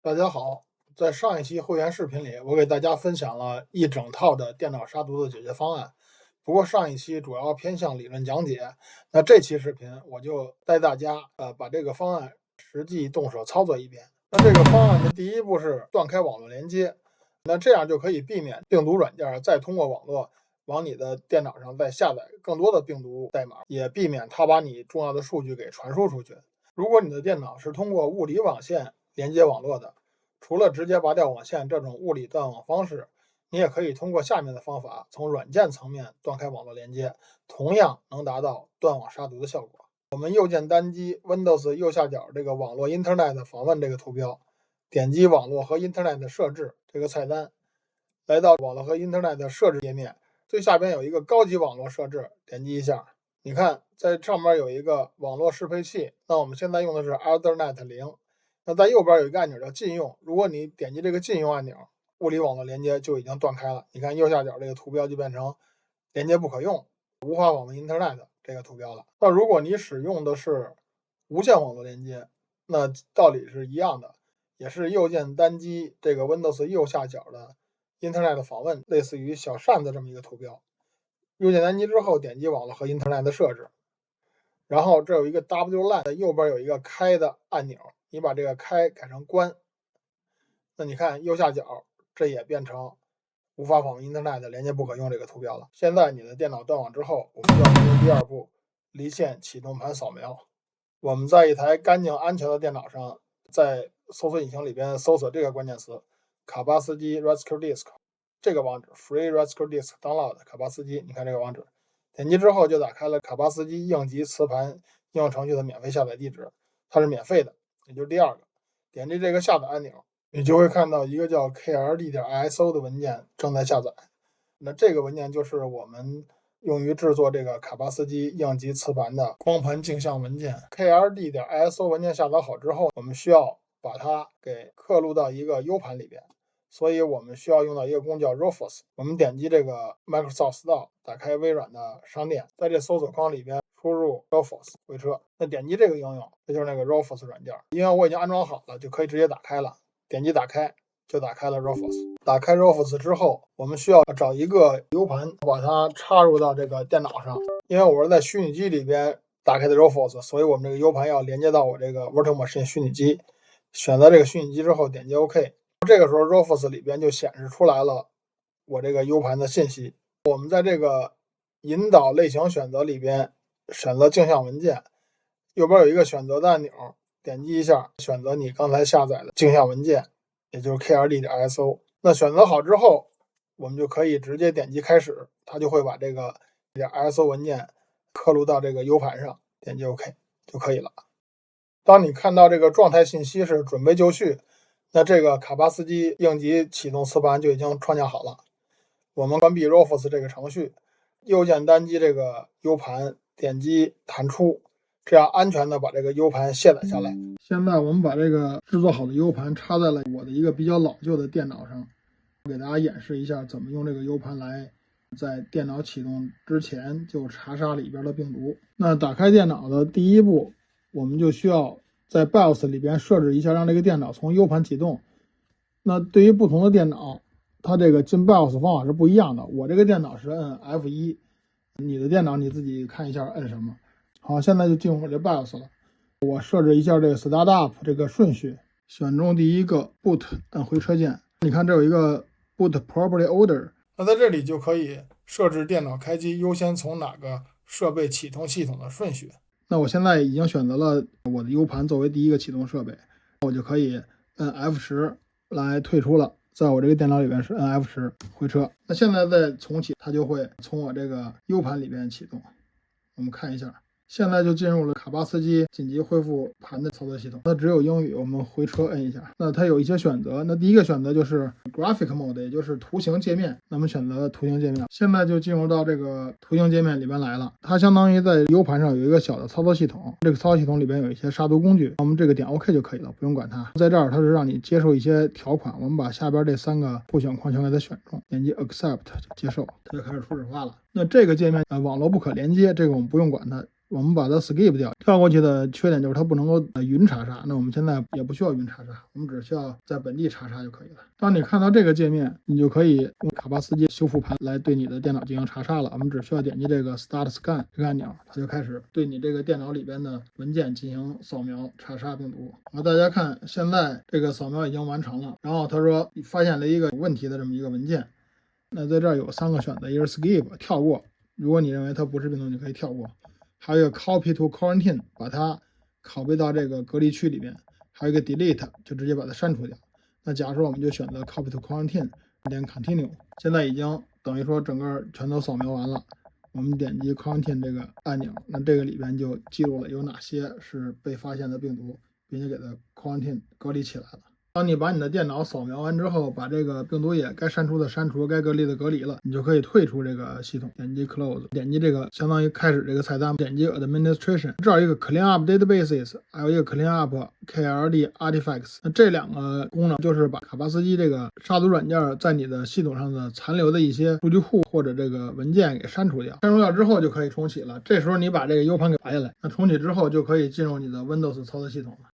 大家好，在上一期会员视频里，我给大家分享了一整套的电脑杀毒的解决方案。不过上一期主要偏向理论讲解，那这期视频我就带大家把这个方案实际动手操作一遍。那这个方案的第一步是断开网络连接，那这样就可以避免病毒软件再通过网络往你的电脑上再下载更多的病毒代码，也避免它把你重要的数据给传输出去。如果你的电脑是通过物理网线连接网络的，除了直接拔掉网线这种物理断网方式，你也可以通过下面的方法从软件层面断开网络连接，同样能达到断网杀毒的效果。我们右键单击 Windows 右下角这个网络 Internet 访问这个图标，点击网络和 Internet 设置这个菜单，来到网络和 Internet 设置页面，最下边有一个高级网络设置，点击一下。你看在上面有一个网络适配器，那我们现在用的是 Ethernet 0。那在右边有一个按钮叫禁用，如果你点击这个禁用按钮，物理网络连接就已经断开了。你看右下角这个图标就变成连接不可用，无法访问 Internet 这个图标了。那如果你使用的是无线网络连接，那道理是一样的，也是右键单击这个 Windows 右下角的 Internet 访问，类似于小扇子这么一个图标。右键单击之后点击网络和 Internet 的设置，然后这有一个 WLAN， 右边有一个开的按钮，你把这个开改成关，那你看右下角这也变成无法访问 Internet 连接不可用这个图标了。现在你的电脑断网之后，我们就要进行第二步，离线启动盘扫描。我们在一台干净安全的电脑上，在搜索引擎里边搜索这个关键词卡巴斯基 Rescue Disk， 这个网址 Free Rescue Disk Download 卡巴斯基，你看这个网址，点击之后就打开了卡巴斯基应急磁盘应用程序的免费下载地址，它是免费的，也就是第二个。点击这个下载按钮，你就会看到一个叫 krd.iso 的文件正在下载。那这个文件就是我们用于制作这个卡巴斯基应急磁盘的光盘镜像文件。krd.iso 文件下载好之后，我们需要把它给刻录到一个 U 盘里边，所以我们需要用到一个工具叫 Rufus。我们点击这个 Microsoft Store， 打开微软的商店，在这搜索框里边输入 Rufus 回车，那点击这个应用，这就是那个 Rufus 软件。因为我已经安装好了，就可以直接打开了。点击打开，就打开了 Rufus。打开 Rufus 之后，我们需要找一个 U 盘，把它插入到这个电脑上。因为我是在虚拟机里边打开的 Rufus， 所以我们这个 U 盘要连接到我这个 Virtual Machine 虚拟机。选择这个虚拟机之后，点击 OK。这个时候 Rufus 里边就显示出来了我这个 U 盘的信息。我们在这个引导类型选择里边选择镜像文件，右边有一个选择的按钮，点击一下，选择你刚才下载的镜像文件，也就是 krd.iso。 那选择好之后，我们就可以直接点击开始，它就会把这个 .iso 文件刻录到这个 U 盘上，点击 OK 就可以了。当你看到这个状态信息是准备就绪，那这个卡巴斯基应急启动磁盘就已经创建好了。我们关闭 Rufus 这个程序，右键单击这个 U 盘，点击弹出，这样安全的把这个 U 盘卸载下来。现在我们把这个制作好的 U 盘插在了我的一个比较老旧的电脑上，给大家演示一下怎么用这个 U 盘来在电脑启动之前就查杀里边的病毒。那打开电脑的第一步，我们就需要在 BIOS 里边设置一下，让这个电脑从 U 盘启动。那对于不同的电脑，它这个进 BIOS 方法是不一样的。我这个电脑是摁 F1， 你的电脑你自己看一下摁什么。好，现在就进入我这 BIOS 了。我设置一下这个 Startup 这个顺序，选中第一个 Boot， 按回车键。你看这有一个 Boot Property Order， 那在这里就可以设置电脑开机优先从哪个设备启动系统的顺序。那我现在已经选择了我的 U 盘作为第一个启动设备，我就可以摁 F10来退出了。在我这个电脑里边是摁 F10回车。那现在再重启，它就会从我这个 U 盘里边启动。我们看一下，现在就进入了卡巴斯基紧急恢复盘的操作系统，它只有英语，我们回车摁一下。那它有一些选择，那第一个选择就是 Graphic Mode， 也就是图形界面，那么选择图形界面。现在就进入到这个图形界面里边来了，它相当于在 U 盘上有一个小的操作系统，这个操作系统里边有一些杀毒工具，我们这个点 OK 就可以了，不用管它。在这儿它是让你接受一些条款，我们把下边这3个候选框全给它选中，点击 Accept 接受，它就开始初始化了。那这个界面网络不可连接，这个我们不用管它，我们把它 skip 掉。跳过去的缺点就是它不能够云查杀，那我们现在也不需要云查杀，我们只需要在本地查杀就可以了。当你看到这个界面，你就可以用卡巴斯基修复盘来对你的电脑进行查杀了。我们只需要点击这个 Start Scan 这个按钮，它就开始对你这个电脑里边的文件进行扫描查杀病毒。好，大家看，现在这个扫描已经完成了。然后他说发现了一个有问题的这么一个文件，那在这儿有3个选择，一个是 Skip 跳过，如果你认为它不是病毒，你可以跳过；还有一个 Copy to Quarantine 把它拷贝到这个隔离区里边；还有一个 Delete 就直接把它删除掉。那假如说我们就选择 Copy to Quarantine， 点 Continue， 现在已经等于说整个全都扫描完了。我们点击 Quarantine 这个按钮，那这个里边就记录了有哪些是被发现的病毒，并且给它 Quarantine 隔离起来了。当你把你的电脑扫描完之后，把这个病毒也该删除的删除，该隔离的隔离了，你就可以退出这个系统。点击 Close， 点击这个相当于开始这个菜单，点击 Administration， 这儿有一个 Clean Up Databases， 还有一个 Clean Up KLD Artifacts。那这2个功能就是把卡巴斯基这个杀毒软件在你的系统上的残留的一些数据库或者这个文件给删除掉。删除掉之后就可以重启了。这时候你把这个 U 盘给拔下来，那重启之后就可以进入你的 Windows 操作系统了。